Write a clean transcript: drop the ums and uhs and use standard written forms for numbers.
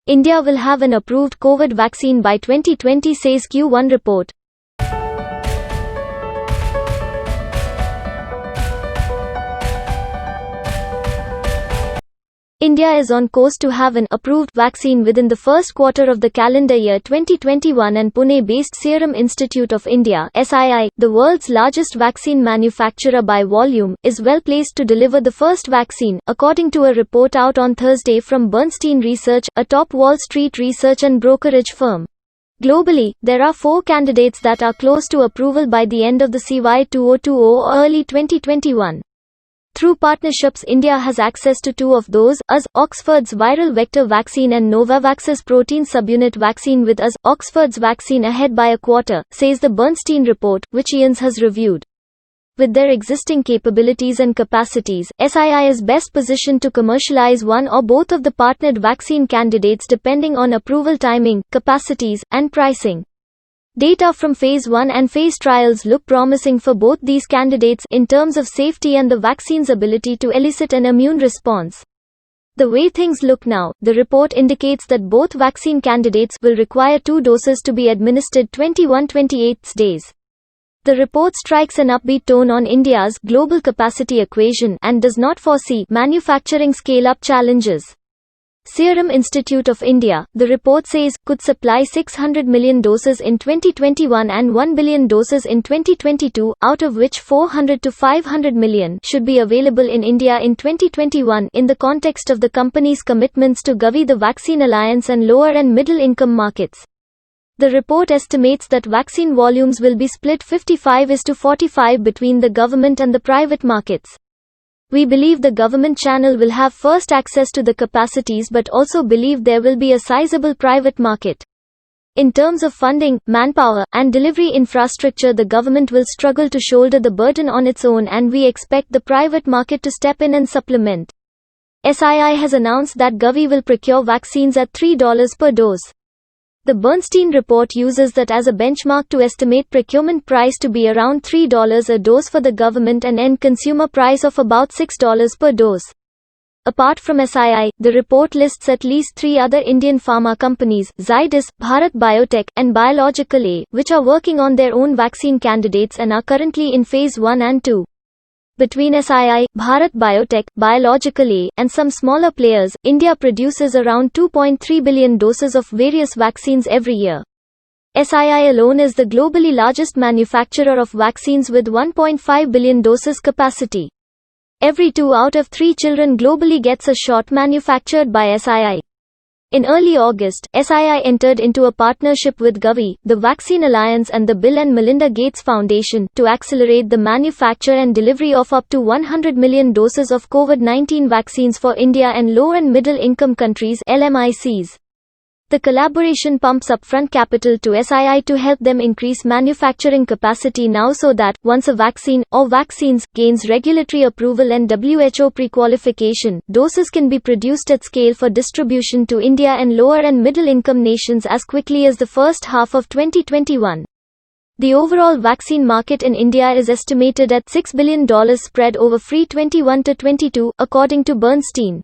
India will have an approved COVID vaccine by 2020, says Q1 report. India is on course to have an approved vaccine within the first quarter of the calendar year 2021, and Pune-based Serum Institute of India (SII), the world's largest vaccine manufacturer by volume, is well placed to deliver the first vaccine, according to a report out on Thursday from Bernstein Research, a top Wall Street research and brokerage firm. Globally, there are 4 candidates that are close to approval by the end of the CY 2020 or early 2021. Through partnerships, India has access to 2 of those, US, Oxford's viral vector vaccine, and Novavax's protein subunit vaccine, with US, Oxford's vaccine ahead by a quarter, says the Bernstein report, which IANS has reviewed. With their existing capabilities and capacities, SII is best positioned to commercialize one or both of the partnered vaccine candidates depending on approval timing, capacities, and pricing. Data from Phase 1 and Phase trials look promising for both these candidates in terms of safety and the vaccine's ability to elicit an immune response. The way things look now, the report indicates that both vaccine candidates will require 2 doses to be administered 21-28 days. The report strikes an upbeat tone on India's global capacity equation and does not foresee manufacturing scale-up challenges. Serum Institute of India, the report says, could supply 600 million doses in 2021 and 1 billion doses in 2022, out of which 400 to 500 million should be available in India in 2021 in the context of the company's commitments to Gavi, the Vaccine Alliance, and lower and middle-income markets. The report estimates that vaccine volumes will be split 55:45 between the government and the private markets. We believe the government channel will have first access to the capacities, but also believe there will be a sizable private market. In terms of funding, manpower, and delivery infrastructure, the government will struggle to shoulder the burden on its own, and we expect the private market to step in and supplement. SII has announced that Gavi will procure vaccines at $3 per dose. The Bernstein report uses that as a benchmark to estimate procurement price to be around $3 a dose for the government and end consumer price of about $6 per dose. Apart from SII, the report lists at least 3 other Indian pharma companies, Zydus, Bharat Biotech, and Biological A, which are working on their own vaccine candidates and are currently in Phase 1 and 2. Between SII, Bharat Biotech, Biological A, and some smaller players, India produces around 2.3 billion doses of various vaccines every year. SII alone is the globally largest manufacturer of vaccines with 1.5 billion doses capacity. Every 2 out of 3 children globally gets a shot manufactured by SII. In early August, SII entered into a partnership with Gavi, the Vaccine Alliance, and the Bill and Melinda Gates Foundation to accelerate the manufacture and delivery of up to 100 million doses of COVID-19 vaccines for India and low and middle income countries (LMICs). The collaboration pumps upfront capital to SII to help them increase manufacturing capacity now, so that, once a vaccine, or vaccines, gains regulatory approval and WHO pre-qualification, doses can be produced at scale for distribution to India and lower and middle-income nations as quickly as the first half of 2021. The overall vaccine market in India is estimated at $6 billion spread over free 21 to 22, according to Bernstein.